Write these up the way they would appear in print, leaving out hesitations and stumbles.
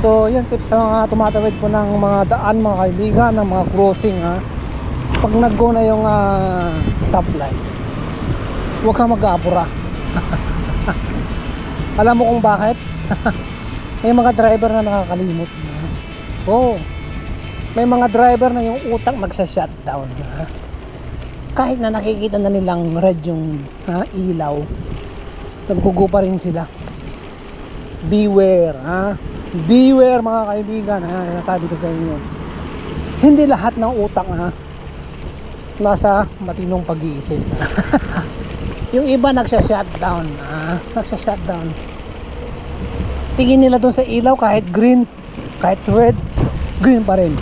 So yun, tips sa mga tumatawid po ng mga daan mga kaibigan, ng mga crossing ha. Pag nag-go na yung stoplight, huwag kang mag-aapura. Alam mo kung bakit? May mga driver na nakakalimot na. Oh, may mga driver na yung utak magsa-shutdown ha? Kahit na nakikita na nilang red yung ilaw, naggugo pa rin sila. Beware ha? Beware mga kaibigan ha? Sabi ko sa inyo, hindi lahat ng utak nasa matinong pag-iisip. Yung iba nagsha-shutdown nagsha-shutdown. Tingin nila doon sa ilaw, kahit green, kahit red, green pa rin.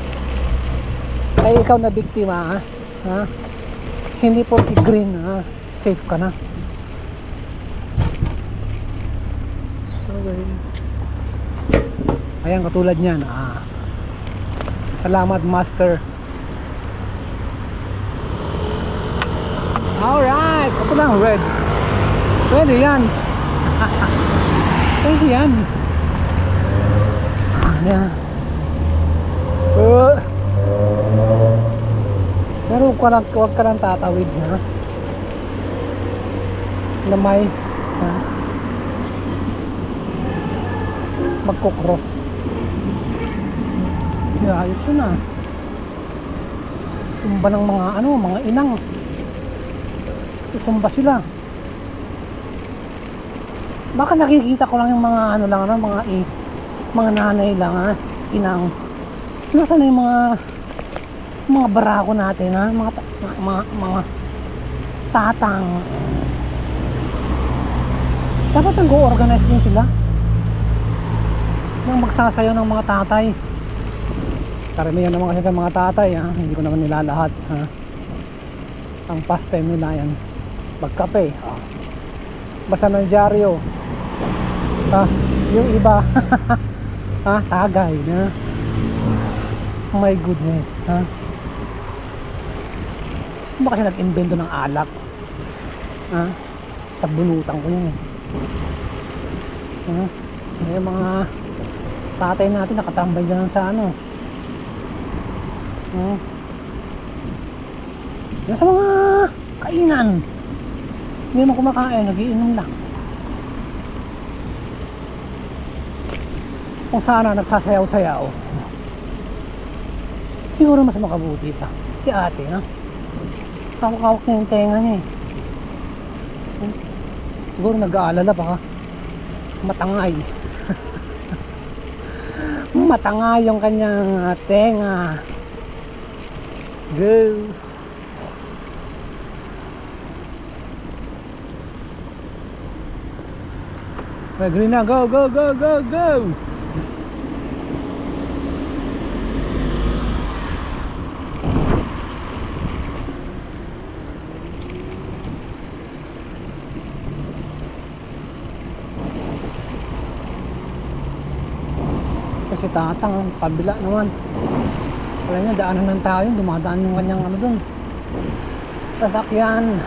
Ay ikaw na biktima ha? Hindi porke green safe ka na. So ayan, katulad niyan salamat master. Alright, ito lang red. Pwede yan. Pwede yan. Yan. Pero huwag ka lang tatawid na may magkukross. Ayos yun sumba ng mga inang. Susumba sila. Baka nakikita ko lang yung mga mga nanay lang inang. Nasaan na yung mga barako natin mga tatang. Dapat nag-o-organize din sila ng magsasayaw ng mga tatay. Karamihan naman kasi sa mga tatay hindi ko naman nila lahat ang pastime nila yan magkape, basa ng dyaryo, yung iba tagay na. Oh my goodness sino ba kasi nag-invento ng alak? Sa bunutan ko yun yung mga tatay natin nakatambay dyan sa yung sa mga kainan, hindi naman kumakain, nagiinom lang. Kung sana nagsasayaw-sayaw, siguro mas makabuti pa si ate hawak-hawak niya yung tenga niya siguro nag-aalala baka matangay. Matangay yung kanyang tenga. Go. Green na, go, go, go, go, go. Kasi tatang sa kabila naman. Wala niya, daanan ng tao yun, dumadaan yung kanyang dun sasakyan.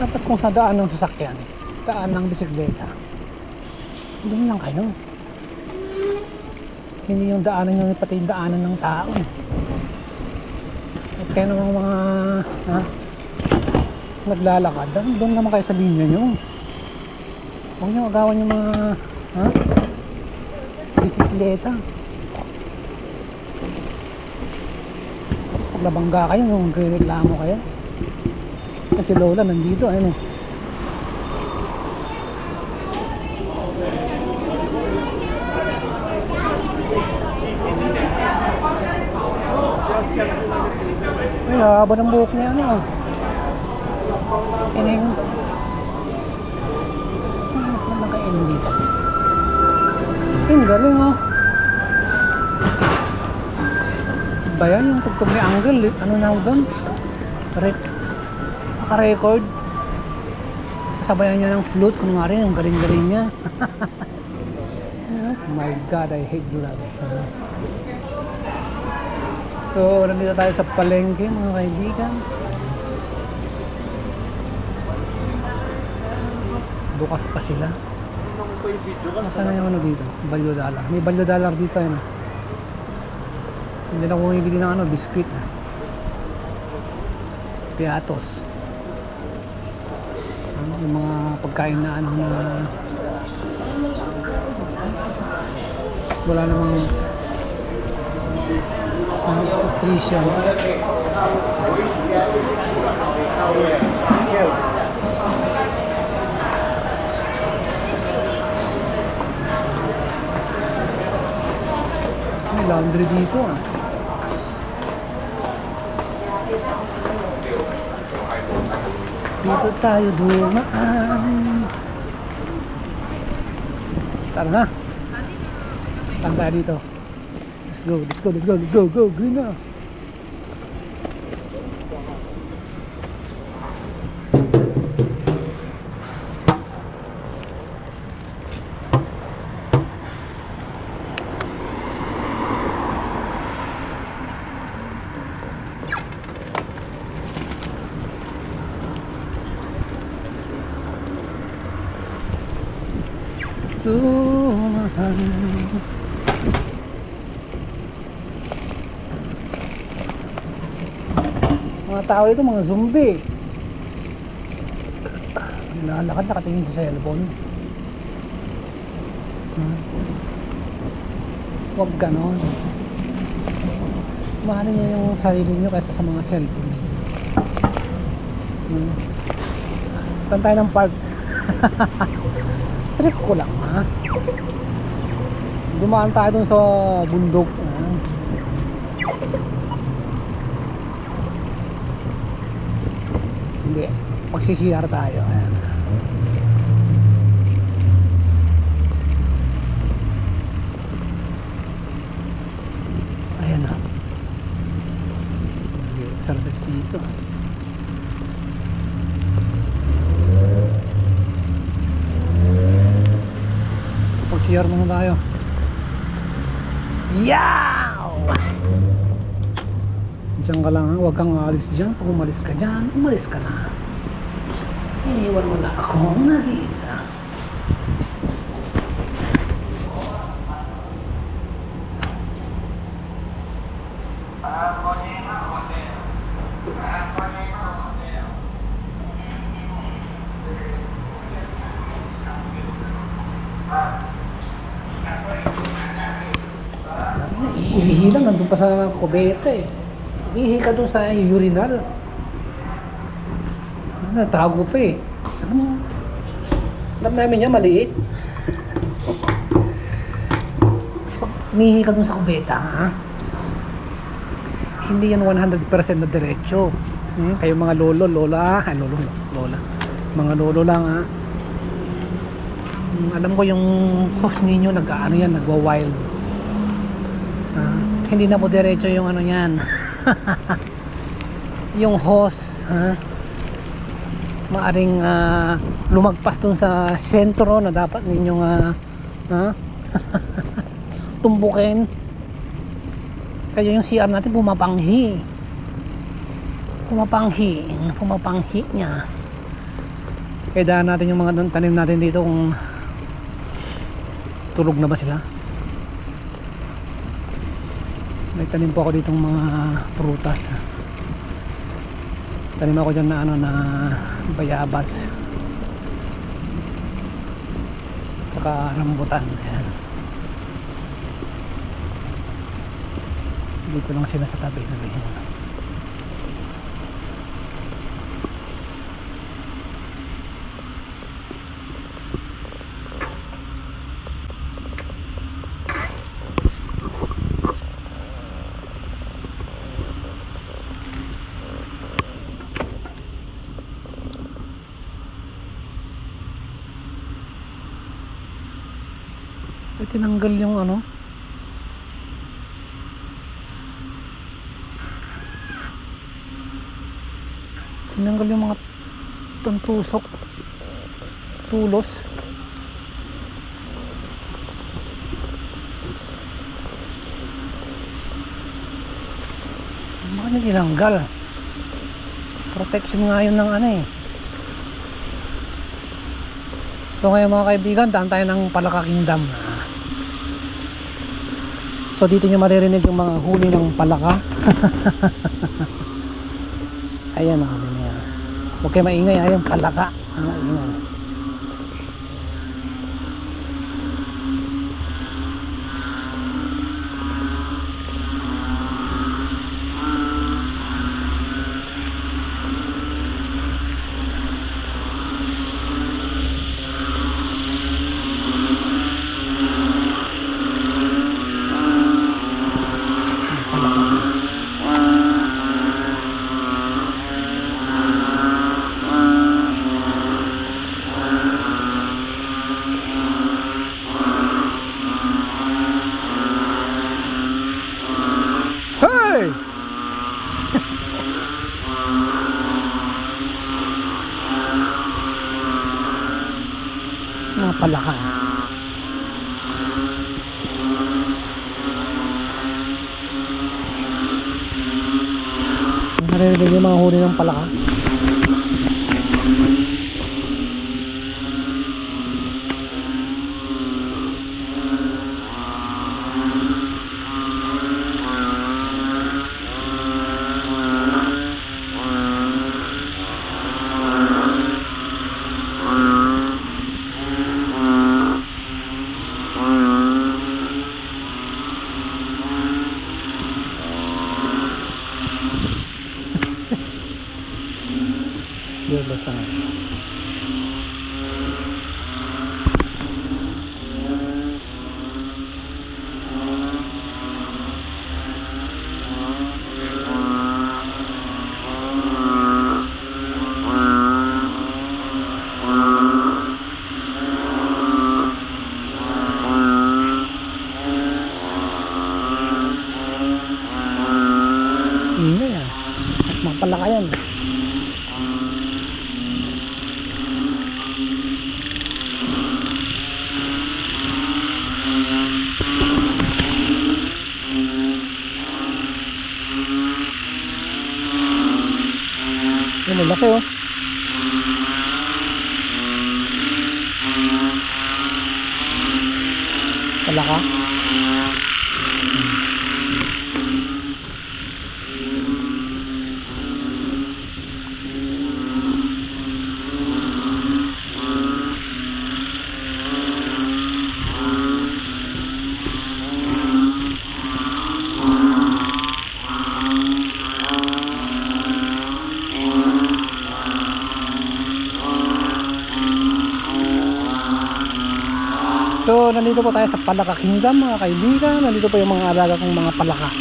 Dapat kung sa daan ng sasakyan, daan ng bisikleta, doon lang kayo. Hindi yung daanan nyo, pati yung daanan ng tao. At kaya naman mga naglalakad, doon naman kayo sa linya nyo. Huwag nyo agawan yung mga bisikleta. Tapos pag nabangga kayo, magreklamo kayo. Kasi lola nandito, ay, haba ng buhok niya, mas naman kainin dito. Ang galing, ba yan yung tugtog ni Angle? Ano na doon? Naka-record. Kasabayan niya ng flute, kunwari, yung galing-galing niya. Oh my God, I hate drugs. So, nandito tayo sa palengke, mga kaibigan. Bukas pa sila. Saan na yung ano dito? Balyo dollar. May balyo dollar dito, ano. Hindi na ako bumibili ng ano, biskuit. Piatos. Yung mga pagkain na ano na wala namang nutrition. May laundry dito ah. Dito tayo dumaan. Tara na. Saan tayo dito? Let's go, let's go, let's go, let's go, go, green na. Tumahan. Mga tao ito, mga zombie. Nilalakad, nakatingin sa cellphone. Huwag ganon. Mahalin nyo yung sarili nyo kaysa sa mga cellphone. Saan tayo ng park? Trip ko lang ha. Dumaan tayo dun sa bundok. Hindi, magsisiyar tayo. Ayan. Ayan na. Sarap dito. Pag-CR muna tayo. Yaw! Diyan ka lang ha, huwag kang aalis dyan. Pag umalis ka dyan, umalis ka na. Iniwan mo na akong nag-iisa. Umihi lang, nandun pa sa kubeta eh. Umihi ka dun sa urinal. Natago pa eh. Alam namin niya, maliit. Umihi ka dun sa kubeta, ha? Hindi yan 100% na diretso. Kayo mga lolo, lola, lola. Mga lolo lang, ha? Alam ko yung host ninyo, nag-ano yan, nagwa-wild. Hindi na po diretso yung ano yan. Yung hose maaring lumagpas dun sa sentro na dapat ninyong tumbukin. Kaya yung CR natin pumapanghi niya. Kaya daan natin yung mga tanim natin dito kung tulog na ba sila. Nagtanim po ako ditong mga prutas. Tanim ako dyan na na bayabas. Saka rambutan. Ayan. Dito lang sila sa tabi. Tinanggal yung ano, tinanggal yung mga tantusok. tulos. Bakit na tinanggal? Protection nga yun ng ano eh. So ngayon mga kaibigan, daan tayo ng Palaka Kingdom. So dito nyo maririnig yung mga huli ng palaka. Ayan o, yan. Huwag kayo maingay, ayan, palaka. Maingay. Mga palaka. Naririnig yung mga huli ng palaka. Basta nga. Ingay ah. At mapalaka yan. Yan, laki oh. Palaka. So nandito po tayo sa Palaka Kingdom mga kaibigan. Nandito po yung mga alaga kong mga palaka.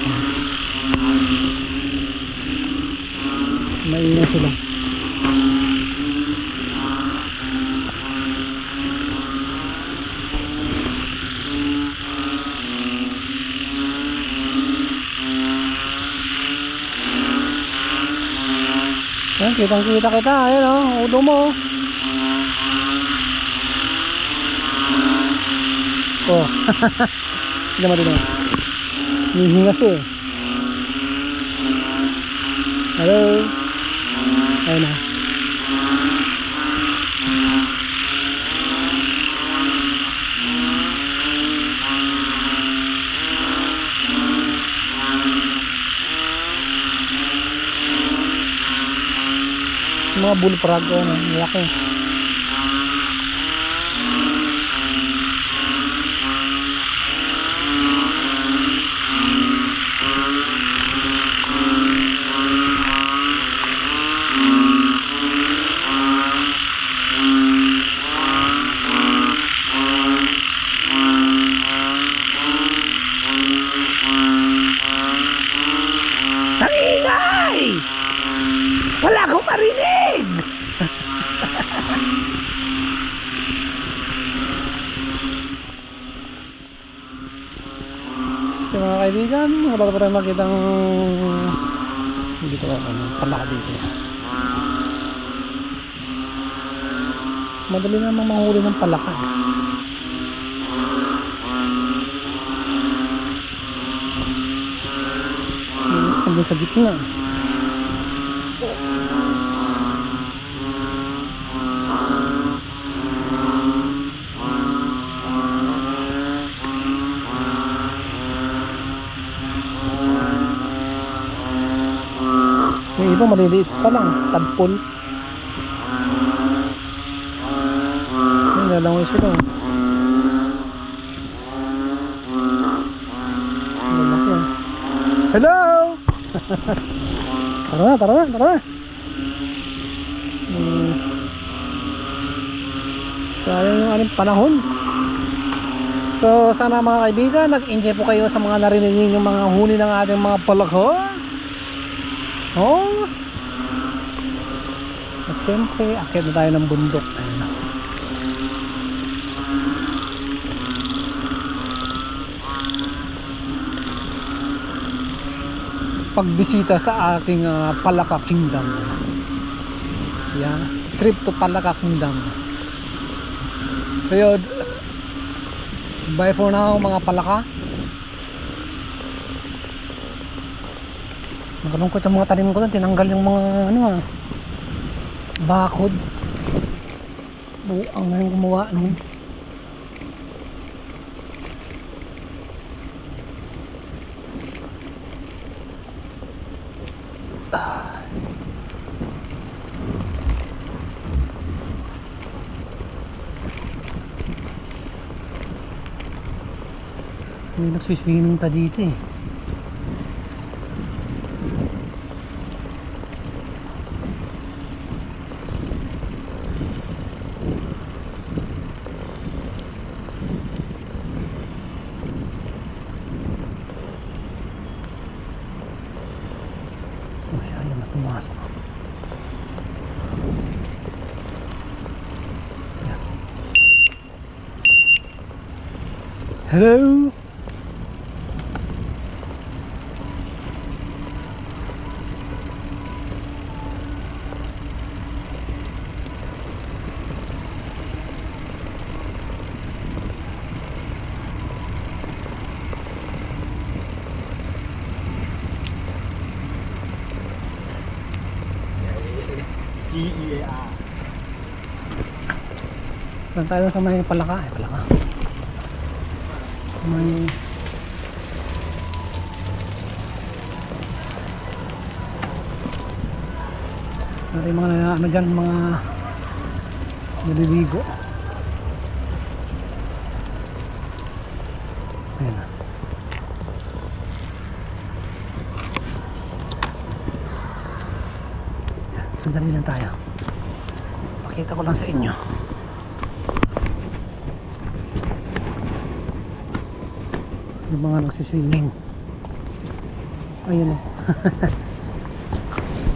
Maingay sila. Ayan, kitang kita kita. Ayan o, ulo mo. Oh, hindi naman din. Hihinga siya eh. Hello. Ayun na. Mga bullfrog ano, malaki. Ingay! Wala akong marinig! So mga kaibigan, wala pa tayong makitang dito palaka dito. Madali namang manghuli ng palaka. Ano sa gitna. Yung iba maliliit pa lang, tadpole. Yan, lalangay sila. Malaki. Hello! Tara na. Sayang yung anong panahon. So sana mga kaibigan, nag-enjoy po kayo sa mga narinig ninyong mga huni ng ating mga palaka. Oh. At siyempre, akyat na tayo ng bundok. Ayun na. Pagbisita sa ating Palaka Kingdom. Yan, trip to Palaka Kingdom. So yun, bye for now mga palaka. Nakalungkot yung mga tanim ko doon, tinanggal yung mga bakod. Buang na yung gumawa nun. May nagsiswimming pa dito eh. Ayaw na pumasok. Hello. GEAR. Saan tayo sa may palaka? Palaka. May natin mga dyan, mga naliligo. Ayan na. Sandali lang tayo. Pakita ko lang sa inyo. Yung mga nagsiswimming. Ayun o.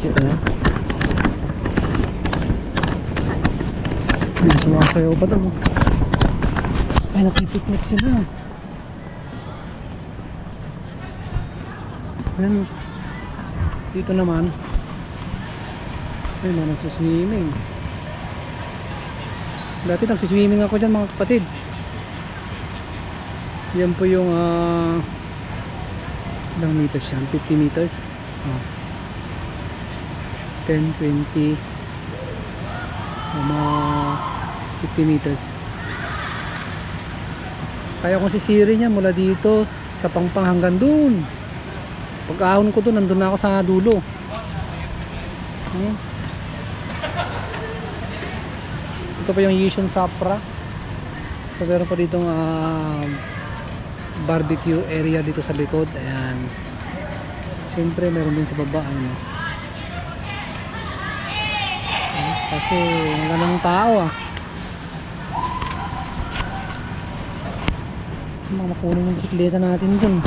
Kita na. Hindi sumasayaw pa daw. Ay, nakipiknik sila. Ayan. Dito naman ay mga nagsiswimming. Dati nagsiswimming ako dyan mga kapatid. Yan po yung ilang meters yan? 50 meters 10, 20 mga 50 meters. Kaya kung sisirin niya mula dito sa Pangpang hanggang dun. Pag ahon ko dun, nandun na ako sa dulo. Ito pa yung Yishun Sapra. So meron pa ditong barbecue area dito sa likod. Ayan. Siyempre meron din sa baba. Kasi ganang tao makunin yung bisikleta natin dun.